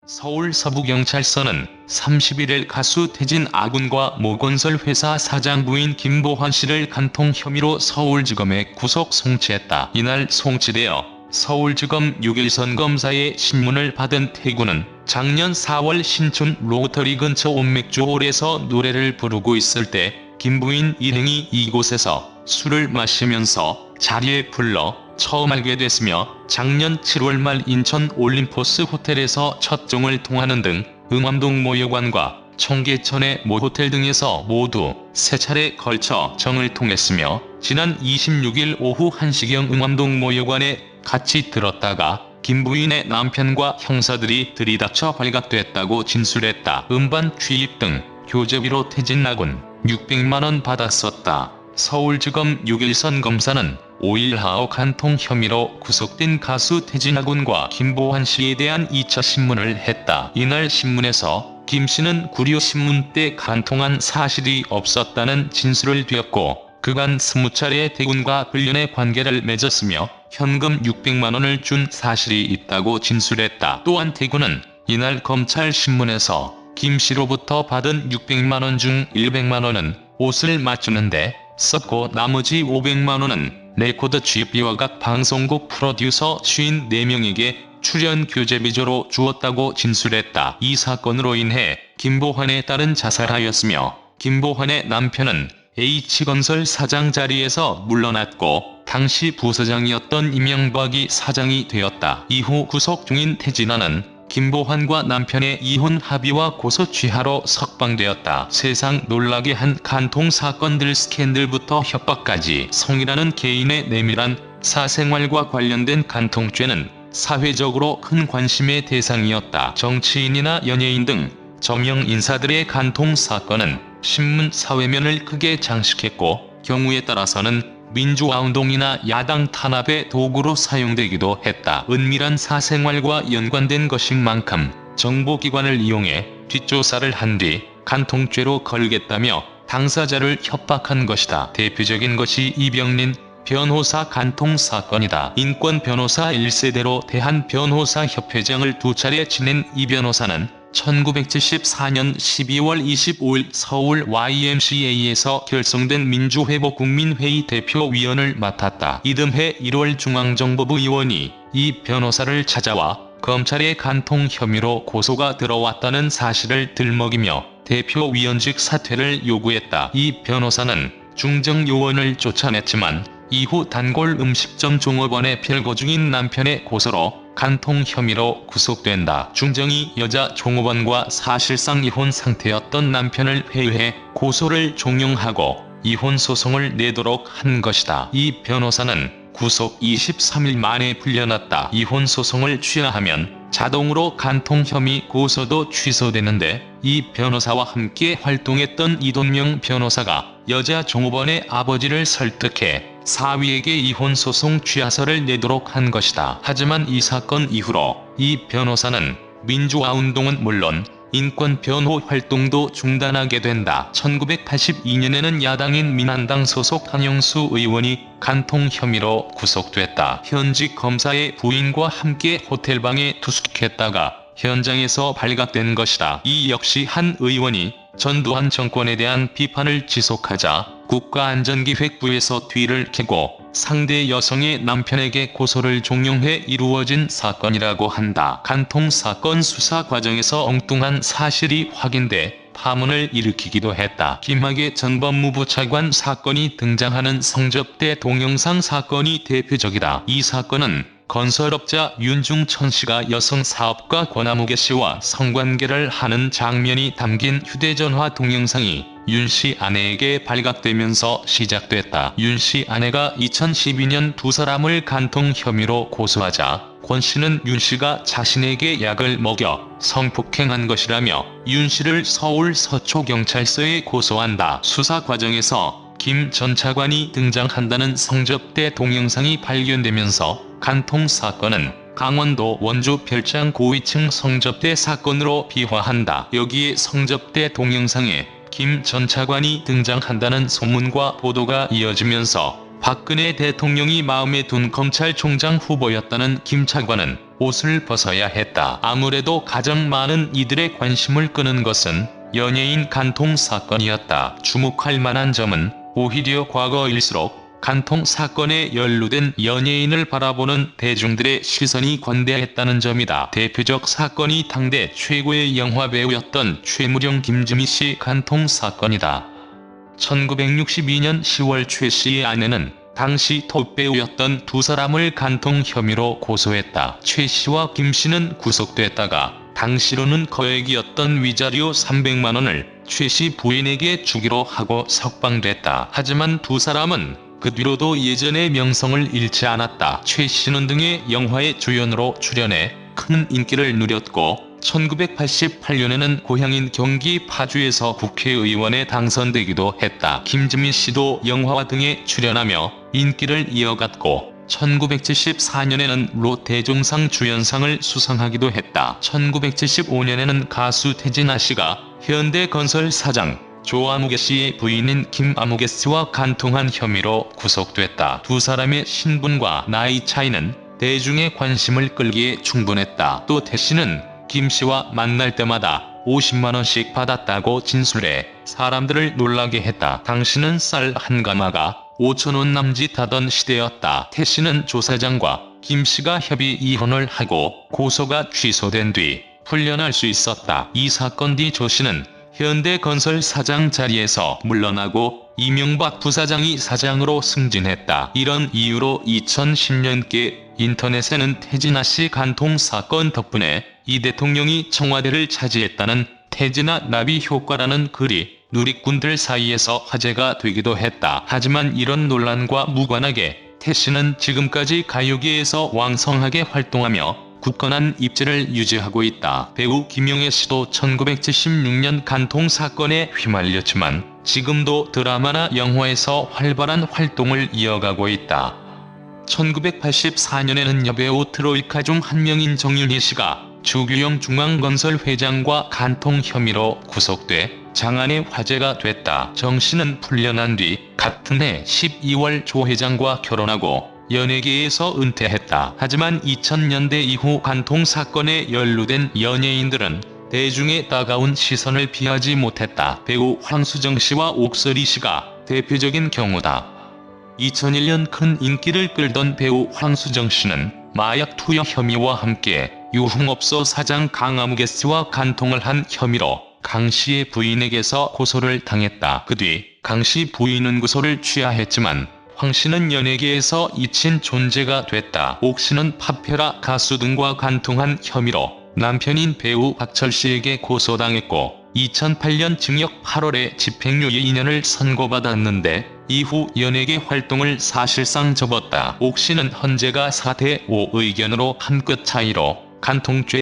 서울 서부경찰서는 31일 가수 태진 아군과 모건설 회사 사장 부인 김보환 씨를 간통 혐의로 서울지검에 구속 송치했다. 이날 송치되어 서울지검 6.1선 검사의 신문을 받은 태군은 작년 4월 신촌 로터리 근처 온맥주홀에서 노래를 부르고 있을 때 김 부인 일행이 이곳에서 술을 마시면서 자리에 불러 처음 알게 됐으며 작년 7월 말 인천 올림포스 호텔에서 첫 정을 통하는 등 응암동 모여관과 청계천의 모 호텔 등에서 모두 3차례 걸쳐 정을 통했으며 지난 26일 오후 1시경 응암동 모여관에 같이 들었다가 김 부인의 남편과 형사들이 들이닥쳐 발각됐다고 진술했다. 음반 취입 등 교제비로 태진 아군 600만원 받았었다. 서울지검 6.1선 검사는 5일 하오 간통 혐의로 구속된 가수 태진 아군과 김보환 씨에 대한 2차 신문을 했다. 이날 신문에서 김 씨는 구류신문 때 간통한 사실이 없었다는 진술을 뒤엎고 그간 20차례 태군과 불륜의 관계를 맺었으며 현금 600만원을 준 사실이 있다고 진술했다. 또한 태군은 이날 검찰 신문에서 김 씨로부터 받은 600만원 중 100만원은 옷을 맞추는데 썼고 나머지 500만원은 레코드 취입비와 각 방송국 프로듀서 54명에게 출연 교제비조로 주었다고 진술했다. 이 사건으로 인해 김보환의 딸은 자살하였으며 김보환의 남편은 H건설 사장 자리에서 물러났고 당시 부서장이었던 이명박이 사장이 되었다. 이후 구속 중인 태진아는 김보환과 남편의 이혼 합의와 고소 취하로 석방되었다. 세상 놀라게 한 간통 사건들 스캔들부터 협박까지 성이라는 개인의 내밀한 사생활과 관련된 간통죄는 사회적으로 큰 관심의 대상이었다. 정치인이나 연예인 등 저명 인사들의 간통 사건은 신문 사회면을 크게 장식했고 경우에 따라서는 민주화운동이나 야당 탄압의 도구로 사용되기도 했다. 은밀한 사생활과 연관된 것인 만큼 정보기관을 이용해 뒷조사를 한 뒤 간통죄로 걸겠다며 당사자를 협박한 것이다. 대표적인 것이 이병린 변호사 간통 사건이다. 인권 변호사 1세대로 대한변호사협회장을 2차례 지낸 이 변호사는 1974년 12월 25일 서울 YMCA에서 결성된 민주회복국민회의 대표위원을 맡았다. 이듬해 1월 중앙정보부 의원이 이 변호사를 찾아와 검찰의 간통 혐의로 고소가 들어왔다는 사실을 들먹이며 대표위원직 사퇴를 요구했다. 이 변호사는 중정요원을 쫓아냈지만 이후 단골 음식점 종업원에 별거 중인 남편의 고소로 간통 혐의로 구속된다. 중정이 여자 종업원과 사실상 이혼 상태였던 남편을 회유해 고소를 종용하고 이혼 소송을 내도록 한 것이다. 이 변호사는 구속 23일 만에 풀려났다. 이혼 소송을 취하하면 자동으로 간통 혐의 고소도 취소되는데 이 변호사와 함께 활동했던 이돈명 변호사가 여자 종업원의 아버지를 설득해 사위에게 이혼소송 취하서를 내도록 한 것이다. 하지만 이 사건 이후로 이 변호사는 민주화운동은 물론 인권변호 활동도 중단하게 된다. 1982년에는 야당인 민한당 소속 한영수 의원이 간통 혐의로 구속됐다. 현직 검사의 부인과 함께 호텔방에 투숙했다가 현장에서 발각된 것이다. 이 역시 한 의원이 전두환 정권에 대한 비판을 지속하자 국가안전기획부에서 뒤를 캐고 상대 여성의 남편에게 고소를 종용해 이루어진 사건이라고 한다. 간통 사건 수사 과정에서 엉뚱한 사실이 확인돼 파문을 일으키기도 했다. 김학의 전 법무부 차관 사건이 등장하는 성접대 동영상 사건이 대표적이다. 이 사건은 건설업자 윤중천 씨가 여성 사업가 권아무개 씨와 성관계를 하는 장면이 담긴 휴대전화 동영상이 윤 씨 아내에게 발각되면서 시작됐다. 윤 씨 아내가 2012년 두 사람을 간통 혐의로 고소하자 권 씨는 윤 씨가 자신에게 약을 먹여 성폭행한 것이라며 윤 씨를 서울 서초경찰서에 고소한다. 수사 과정에서 김 전 차관이 등장한다는 성접대 동영상이 발견되면서 간통 사건은 강원도 원주 별장 고위층 성접대 사건으로 비화한다. 여기에 성접대 동영상에 김 전 차관이 등장한다는 소문과 보도가 이어지면서 박근혜 대통령이 마음에 둔 검찰총장 후보였다는 김 차관은 옷을 벗어야 했다. 아무래도 가장 많은 이들의 관심을 끄는 것은 연예인 간통 사건이었다. 주목할 만한 점은 오히려 과거일수록 간통 사건에 연루된 연예인을 바라보는 대중들의 시선이 관대했다는 점이다. 대표적 사건이 당대 최고의 영화배우였던 최무룡 김지미 씨 간통 사건이다. 1962년 10월 최 씨의 아내는 당시 톱배우였던 두 사람을 간통 혐의로 고소했다. 최 씨와 김 씨는 구속됐다가 당시로는 거액이었던 위자료 300만원을 최 씨 부인에게 주기로 하고 석방됐다. 하지만 두 사람은 그 뒤로도 예전의 명성을 잃지 않았다. 최 씨는 등의 영화의 주연으로 출연해 큰 인기를 누렸고 1988년에는 고향인 경기 파주에서 국회의원에 당선되기도 했다. 김지미 씨도 영화와 등에 출연하며 인기를 이어갔고 1974년에는 롯데종상 주연상을 수상하기도 했다. 1975년에는 가수 태진아 씨가 현대건설 사장 조아무개 씨의 부인인 김아무개 씨와 간통한 혐의로 구속됐다. 두 사람의 신분과 나이 차이는 대중의 관심을 끌기에 충분했다. 또 태 씨는 김 씨와 만날 때마다 50만원씩 받았다고 진술해 사람들을 놀라게 했다. 당시는 쌀 한 가마가 5천원 남짓하던 시대였다. 태 씨는 조 사장과 김 씨가 협의 이혼을 하고 고소가 취소된 뒤 풀려날 수 있었다. 이 사건 뒤 조 씨는 현대건설 사장 자리에서 물러나고 이명박 부사장이 사장으로 승진했다. 이런 이유로 2010년께 인터넷에는 태진아 씨 간통 사건 덕분에 이 대통령이 청와대를 차지했다는 태진아 나비 효과라는 글이 누리꾼들 사이에서 화제가 되기도 했다. 하지만 이런 논란과 무관하게 태 씨는 지금까지 가요계에서 왕성하게 활동하며 굳건한 입지를 유지하고 있다. 배우 김용애 씨도 1976년 간통 사건에 휘말렸지만 지금도 드라마나 영화에서 활발한 활동을 이어가고 있다. 1984년에는 여배우 트로이카 중 한 명인 정윤희 씨가 주규영 중앙건설 회장과 간통 혐의로 구속돼 장안의 화제가 됐다. 정 씨는 풀려난 뒤 같은 해 12월 조 회장과 결혼하고 연예계에서 은퇴했다. 하지만 2000년대 이후 간통 사건에 연루된 연예인들은 대중의 따가운 시선을 피하지 못했다. 배우 황수정 씨와 옥설이 씨가 대표적인 경우다. 2001년 큰 인기를 끌던 배우 황수정 씨는 마약 투여 혐의와 함께 유흥업소 사장 강아무개 씨와 간통을 한 혐의로 강 씨의 부인에게서 고소를 당했다. 그 뒤 강 씨 부인은 고소를 취하했지만 황 씨는 연예계에서 잊힌 존재가 됐다. 옥 씨는 파페라 가수 등과 간통한 혐의로 남편인 배우 박철 씨에게 고소당했고 2008년 징역 8월에 집행유예 2년을 선고받았는데 이후 연예계 활동을 사실상 접었다. 옥 씨는 헌재가 4대5 의견으로 한 끗 차이로 간통죄